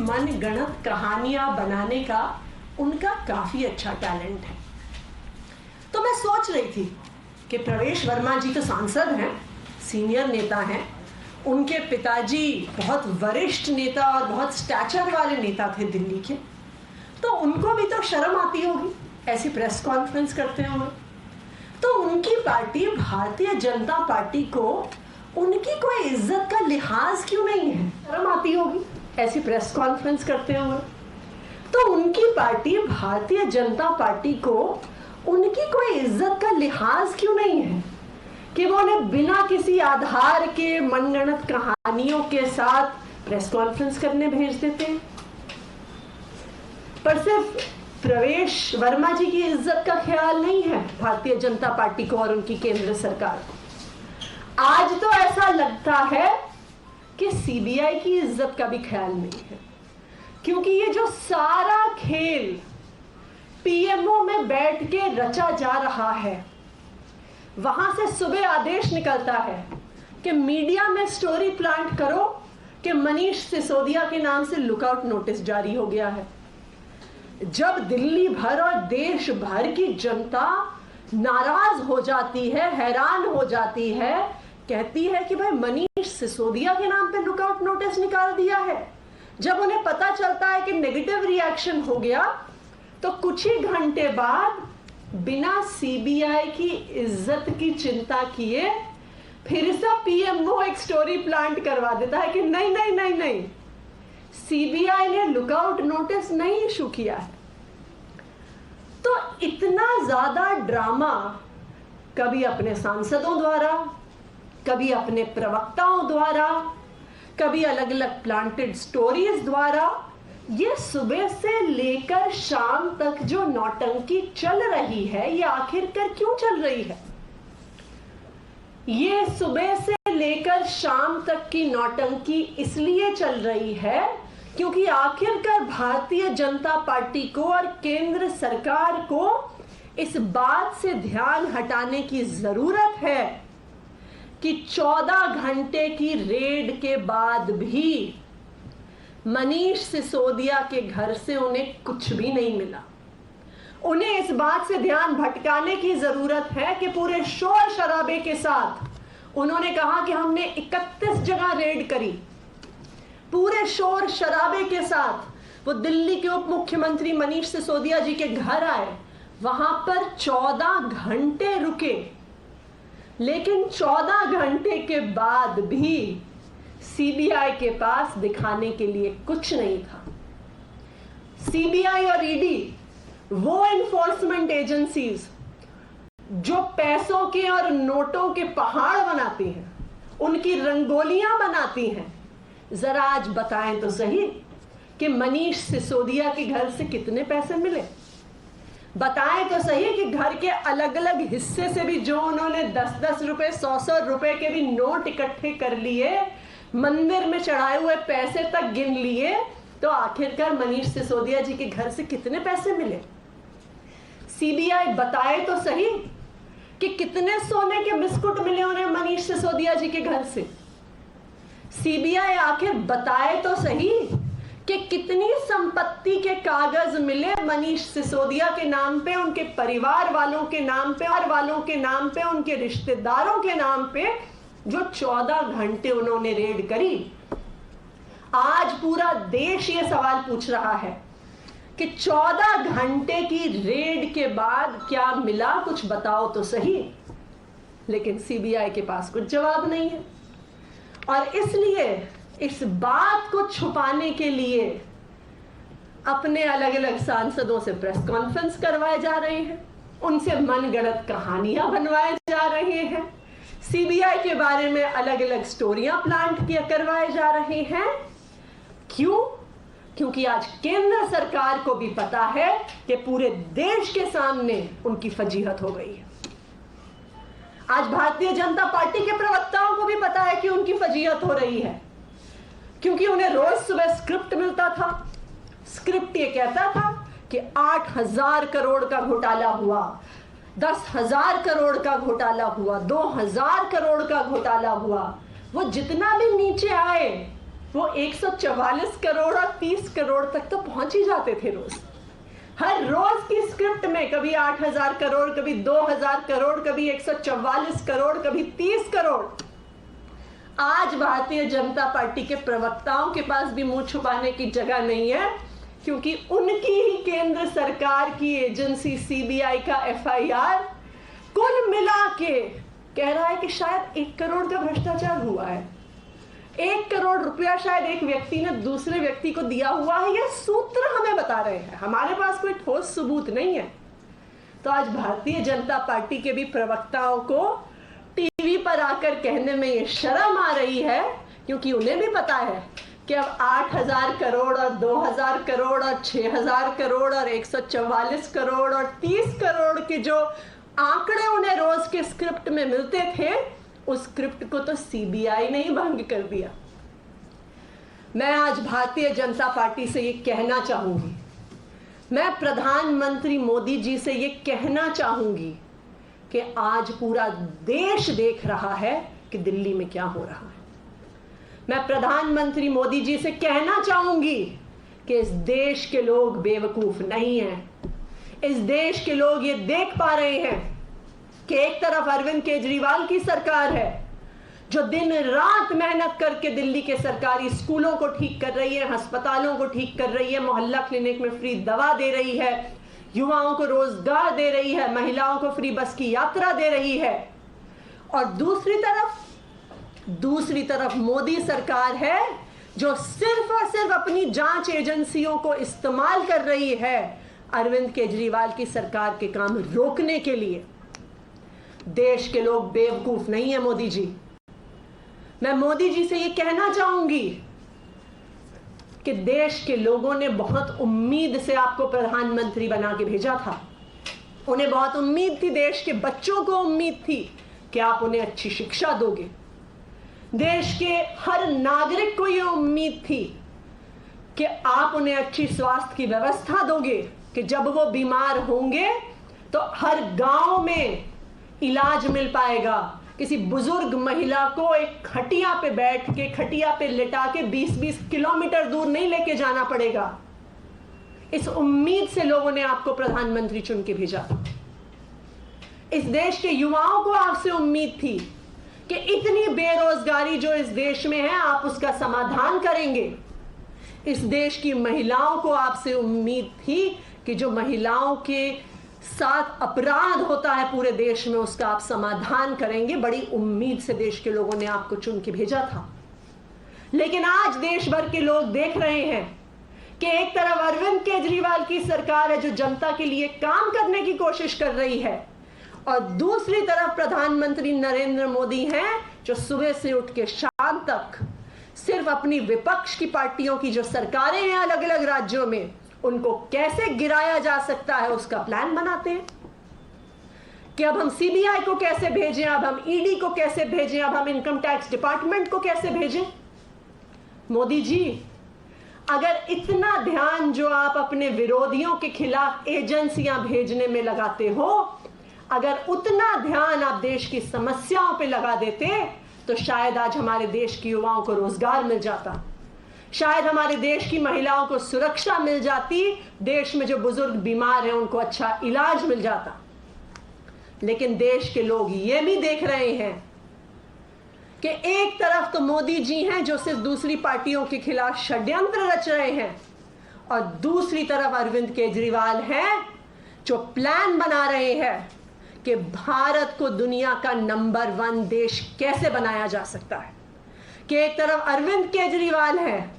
मनगढ़ंत कहानियां बनाने का उनका काफी अच्छा टैलेंट है। तो मैं सोच रही थी कि प्रवेश वर्मा जी तो सांसद हैं, सीनियर नेता हैं, उनके पिताजी बहुत वरिष्ठ नेता और बहुत स्टैचर वाले नेता थे दिल्ली के, तो उनको भी तो शर्म आती होगी ऐसी प्रेस कॉन्फ्रेंस करते हुए। तो उनकी पार्टी भारतीय जनता पार्टी को उनकी कोई इज्जत का लिहाज क्यों नहीं है? शर्म आती होगी ऐसी प्रेस कॉन्फ्रेंस करते हुए। तो उनकी पार्टी भारतीय जनता पार्टी को उनकी कोई इज्जत का लिहाज क्यों नहीं है कि वो उन्हें बिना किसी आधार के मनगढ़ंत कहानियों के साथ प्रेस कॉन्फ्रेंस करने भेज देते हैं। पर सिर्फ प्रवेश वर्मा जी की इज्जत का ख्याल नहीं है भारतीय जनता पार्टी को और उनकी केंद्र सरकार को। आज तो ऐसा लगता है कि सीबीआई की इज्जत का भी ख्याल नहीं है, क्योंकि ये जो सारा खेल पीएमओ में बैठ के रचा जा रहा है, वहां से सुबह आदेश निकलता है कि मीडिया में स्टोरी प्लांट करो कि मनीष सिसोदिया के नाम से लुकआउट नोटिस जारी हो गया है। जब दिल्ली भर और देश भर की जनता नाराज हो जाती है, हैरान हो जाती है, कहती है कि भाई मनीष सिसोदिया के नाम पे लुकआउट नोटिस निकाल दिया है, जब उन्हें पता चलता है कि नेगेटिव रिएक्शन हो गया, तो कुछ ही घंटे बाद बिना सीबीआई की इज्जत की चिंता किए फिर से पीएमओ एक स्टोरी प्लांट करवा देता है कि नहीं नहीं नहीं नहीं, सीबीआई ने लुकआउट नोटिस नहीं इशू किया है। तो इतना ज्यादा ड्रामा कभी अपने सांसदों द्वारा, कभी अपने प्रवक्ताओं द्वारा, कभी अलग अलग प्लांटेड स्टोरीज द्वारा, ये सुबह से लेकर शाम तक जो नौटंकी चल रही है, ये आखिरकार क्यों चल रही है? ये सुबह से लेकर शाम तक की नौटंकी इसलिए चल रही है क्योंकि आखिरकार भारतीय जनता पार्टी को और केंद्र सरकार को इस बात से ध्यान हटाने की जरूरत है कि 14 घंटे की रेड के बाद भी मनीष सिसोदिया के घर से उन्हें कुछ भी नहीं मिला। उन्हें इस बात से ध्यान भटकाने की जरूरत है कि पूरे शोर शराबे के साथ उन्होंने कहा कि हमने 31 जगह रेड करी। पूरे शोर शराबे के साथ वो दिल्ली के उप मुख्यमंत्री मनीष सिसोदिया जी के घर आए, वहां पर 14 घंटे रुके, लेकिन 14 घंटे के बाद भी सीबीआई के पास दिखाने के लिए कुछ नहीं था। सीबीआई और ईडी वो एनफोर्समेंट एजेंसीज जो पैसों के और नोटों के पहाड़ बनाती हैं, उनकी रंगोलियां बनाती हैं, जरा आज बताएं तो सही कि मनीष सिसोदिया के घर से कितने पैसे मिले। बताएं तो सही कि घर के अलग अलग हिस्से से भी जो उन्होंने 10-10 रुपए 100-100 रुपए के भी नोट इकट्ठे कर लिए, मंदिर में चढ़ाए हुए पैसे तक गिन लिए, तो आखिरकार मनीष सिसोदिया जी के घर से कितने पैसे मिले। सीबीआई बताए तो सही कि कितने सोने के बिस्कुट मिले उन्हें मनीष सिसोदिया जी के घर से। सीबीआई आखिर बताए तो सही कि कितनी संपत्ति के कागज मिले मनीष सिसोदिया के नाम पे, उनके परिवार वालों के नाम पे, और वालों के नाम पे, उनके रिश्तेदारों के नाम पे, जो 14 घंटे उन्होंने रेड करी। आज पूरा देश ये सवाल पूछ रहा है कि 14 घंटे की रेड के बाद क्या मिला, कुछ बताओ तो सही। लेकिन सीबीआई के पास कुछ जवाब नहीं है, और इसलिए इस बात को छुपाने के लिए अपने अलग अलग सांसदों से प्रेस कॉन्फ्रेंस करवाए जा रहे हैं, उनसे मनगढ़ंत कहानियां बनवाए जा रहे हैं, सीबीआई के बारे में अलग अलग स्टोरियां प्लांट करवाए जा रहे हैं। क्यों? क्योंकि आज केंद्र सरकार को भी पता है कि पूरे देश के सामने उनकी फजीहत हो गई है। आज भारतीय जनता पार्टी के प्रवक्ताओं को भी पता है कि उनकी फजीहत हो रही है, क्योंकि उन्हें रोज सुबह स्क्रिप्ट मिलता था। स्क्रिप्ट ये कहता था कि 8,000 करोड़ का घोटाला हुआ, 10,000 करोड़ का घोटाला हुआ, 2,000 करोड़ का घोटाला हुआ। वो जितना भी नीचे आए वो 144 करोड़ और 30 करोड़ तक तो पहुंच ही जाते थे रोज। हर रोज की स्क्रिप्ट में कभी 8,000 करोड़, कभी 2,000 करोड़, कभी 144 करोड़, कभी 30 करोड़। आज भारतीय जनता पार्टी के प्रवक्ताओं के पास भी मुंह छुपाने की जगह नहीं है, क्योंकि उनकी ही केंद्र सरकार की एजेंसी सीबीआई का एफआईआर कुल मिला के कह रहा है कि शायद 1 करोड़ का भ्रष्टाचार हुआ है। 1 करोड़ रुपया शायद एक व्यक्ति ने दूसरे व्यक्ति को दिया हुआ है। यह सूत्र हमें बता रहे हैं, हमारे पास कोई ठोस सबूत नहीं है। तो आज भारतीय जनता पार्टी के भी प्रवक्ताओं को टीवी पर आकर कहने में ये शर्म आ रही है, क्योंकि उन्हें भी पता है कि अब 8,000 करोड़ और 2,000 करोड़ और 6,000 करोड़ और 144 करोड़ और 30 करोड़ के जो आंकड़े उन्हें रोज के स्क्रिप्ट में मिलते थे, उस स्क्रिप्ट को तो सीबीआई ने ही भंग कर दिया। मैं आज भारतीय जनता पार्टी से ये कहना चाहूंगी, मैं प्रधानमंत्री मोदी जी से ये कहना चाहूंगी कि आज पूरा देश देख रहा है कि दिल्ली में क्या हो रहा है। मैं प्रधानमंत्री मोदी जी से कहना चाहूंगी कि इस देश के लोग बेवकूफ नहीं हैं। इस देश के लोग ये देख पा रहे हैं कि एक तरफ अरविंद केजरीवाल की सरकार है जो दिन रात मेहनत करके दिल्ली के सरकारी स्कूलों को ठीक कर रही है, अस्पतालों को ठीक कर रही है, मोहल्ला क्लिनिक में फ्री दवा दे रही है, युवाओं को रोजगार दे रही है, महिलाओं को फ्री बस की यात्रा दे रही है। और दूसरी तरफ मोदी सरकार है जो सिर्फ और सिर्फ अपनी जांच एजेंसियों को इस्तेमाल कर रही है अरविंद केजरीवाल की सरकार के काम रोकने के लिए। देश के लोग बेवकूफ नहीं है मोदी जी। मैं मोदी जी से यह कहना चाहूंगी कि देश के लोगों ने बहुत उम्मीद से आपको प्रधानमंत्री बना के भेजा था। उन्हें बहुत उम्मीद थी, देश के बच्चों को उम्मीद थी कि आप उन्हें अच्छी शिक्षा दोगे। देश के हर नागरिक को यह उम्मीद थी कि आप उन्हें अच्छी स्वास्थ्य की व्यवस्था दोगे, कि जब वो बीमार होंगे तो हर गांव में इलाज मिल पाएगा। किसी बुजुर्ग महिला को एक खटिया पे बैठ के, खटिया पे लिटा के 20-20 किलोमीटर दूर नहीं लेके जाना पड़ेगा। इस उम्मीद से लोगों ने आपको प्रधानमंत्री चुन के भेजा। इस देश के युवाओं को आपसे उम्मीद थी कि इतनी बेरोजगारी जो इस देश में है आप उसका समाधान करेंगे। इस देश की महिलाओं को आपसे उम्मीद थी कि जो महिलाओं के साथ अपराध होता है पूरे देश में उसका आप समाधान करेंगे। बड़ी उम्मीद से देश के लोगों ने आपको चुन के भेजा था। लेकिन आज देश भर के लोग देख रहे हैं कि एक तरफ अरविंद केजरीवाल की सरकार है जो जनता के लिए काम करने की कोशिश कर रही है, और दूसरी तरफ प्रधानमंत्री नरेंद्र मोदी हैं जो सुबह से उठ के शाम तक सिर्फ अपनी विपक्ष की पार्टियों की जो सरकारें हैं अलग अलग राज्यों में, उनको कैसे गिराया जा सकता है उसका प्लान बनाते हैं कि अब हम सीबीआई को कैसे भेजें, अब हम ईडी को कैसे भेजें, अब हम इनकम टैक्स डिपार्टमेंट को कैसे भेजें। मोदी जी, अगर इतना ध्यान जो आप अपने विरोधियों के खिलाफ एजेंसियां भेजने में लगाते हो, अगर उतना ध्यान आप देश की समस्याओं पे लगा देते तो शायद आज हमारे देश के युवाओं को रोजगार मिल जाता, शायद हमारे देश की महिलाओं को सुरक्षा मिल जाती, देश में जो बुजुर्ग बीमार हैं उनको अच्छा इलाज मिल जाता। लेकिन देश के लोग ये भी देख रहे हैं कि एक तरफ तो मोदी जी हैं जो सिर्फ दूसरी पार्टियों के खिलाफ षड्यंत्र रच रहे हैं, और दूसरी तरफ अरविंद केजरीवाल हैं जो प्लान बना रहे हैं कि भारत को दुनिया का नंबर 1 देश कैसे बनाया जा सकता है। कि एक तरफ अरविंद केजरीवाल हैं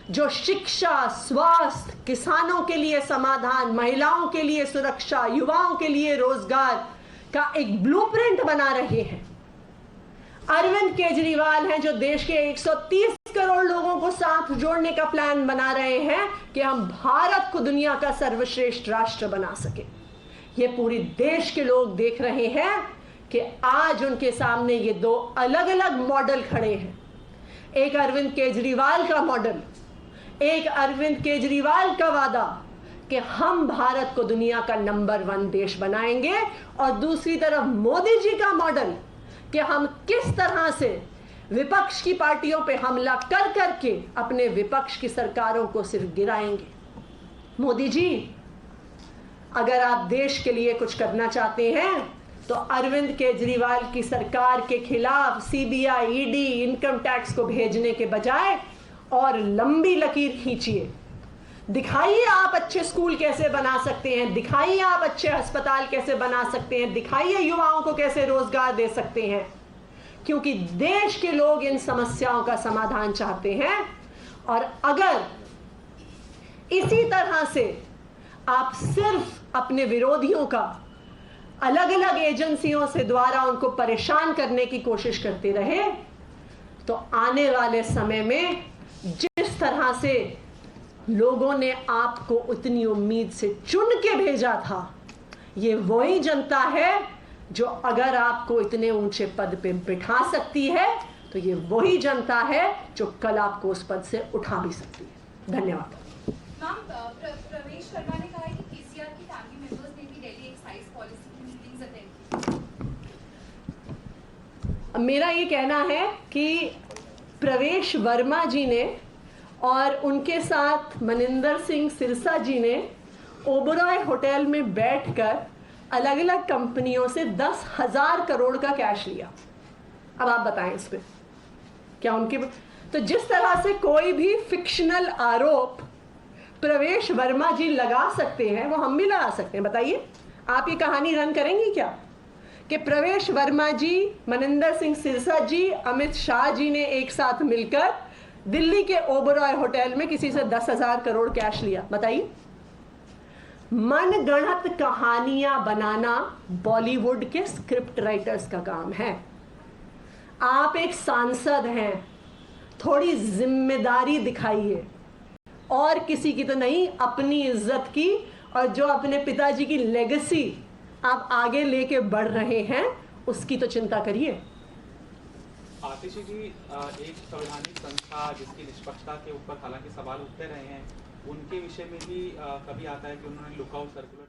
जो शिक्षा, स्वास्थ्य, किसानों के लिए समाधान, महिलाओं के लिए सुरक्षा, युवाओं के लिए रोजगार का एक ब्लूप्रिंट बना रहे हैं। अरविंद केजरीवाल हैं जो देश के 130 करोड़ लोगों को साथ जोड़ने का प्लान बना रहे हैं कि हम भारत को दुनिया का सर्वश्रेष्ठ राष्ट्र बना सके। ये पूरे देश के लोग देख रहे हैं कि आज उनके सामने ये 2 अलग अलग मॉडल खड़े हैं। एक अरविंद केजरीवाल का मॉडल, एक अरविंद केजरीवाल का वादा कि हम भारत को दुनिया का नंबर 1 देश बनाएंगे, और दूसरी तरफ मोदी जी का मॉडल कि हम किस तरह से विपक्ष की पार्टियों पे हमला कर करके अपने विपक्ष की सरकारों को सिर्फ गिराएंगे। मोदी जी, अगर आप देश के लिए कुछ करना चाहते हैं तो अरविंद केजरीवाल की सरकार के खिलाफ सीबीआई, ईडी, इनकम टैक्स को भेजने के बजाय और लंबी लकीर खींचिए। दिखाइए आप अच्छे स्कूल कैसे बना सकते हैं, दिखाइए आप अच्छे अस्पताल कैसे बना सकते हैं, दिखाइए युवाओं को कैसे रोजगार दे सकते हैं, क्योंकि देश के लोग इन समस्याओं का समाधान चाहते हैं। और अगर इसी तरह से आप सिर्फ अपने विरोधियों का अलग अलग एजेंसियों से द्वारा उनको परेशान करने की कोशिश करते रहे तो आने वाले समय में जिस तरह से लोगों ने आपको उतनी उम्मीद से चुन के भेजा था, ये वही जनता है जो अगर आपको इतने ऊंचे पद पे बिठा सकती है तो ये वही जनता है जो कल आपको उस पद से उठा भी सकती है। धन्यवाद। मैम, प्रवेश वर्मा ने कहा है कि केसीआर की फैमिली मेंबर्स ने भी दिल्ली एक्साइज पॉलिसी की मीटिंग्स अटेंड की। मेरा ये कहना है कि प्रवेश वर्मा जी ने और उनके साथ मनिंदर सिंह सिरसा जी ने ओबरॉय होटल में बैठकर अलग अलग कंपनियों से 10,000 करोड़ का कैश लिया। अब आप बताएं इस पे क्या उनके, तो जिस तरह से कोई भी फिक्शनल आरोप प्रवेश वर्मा जी लगा सकते हैं वो हम भी लगा सकते हैं। बताइए, आप ये कहानी रन करेंगी क्या कि प्रवेश वर्मा जी, मनिंदर सिंह सिरसा जी, अमित शाह जी ने एक साथ मिलकर दिल्ली के ओबरॉय होटल में किसी से 10,000 करोड़ कैश लिया? बताइए। मनगढ़ंत कहानियां बनाना बॉलीवुड के स्क्रिप्ट राइटर्स का काम है। आप एक सांसद हैं, थोड़ी जिम्मेदारी दिखाइए, और किसी की तो नहीं, अपनी इज्जत की और जो अपने पिताजी की लेगेसी आप आगे लेके बढ़ रहे हैं उसकी तो चिंता करिए। आतिशी जी, एक संवैधानिक संस्था जिसकी निष्पक्षता के ऊपर हालांकि सवाल उठते रहे हैं, उनके विषय में भी कभी आता है कि उन्होंने लुकआउट सर्कुलर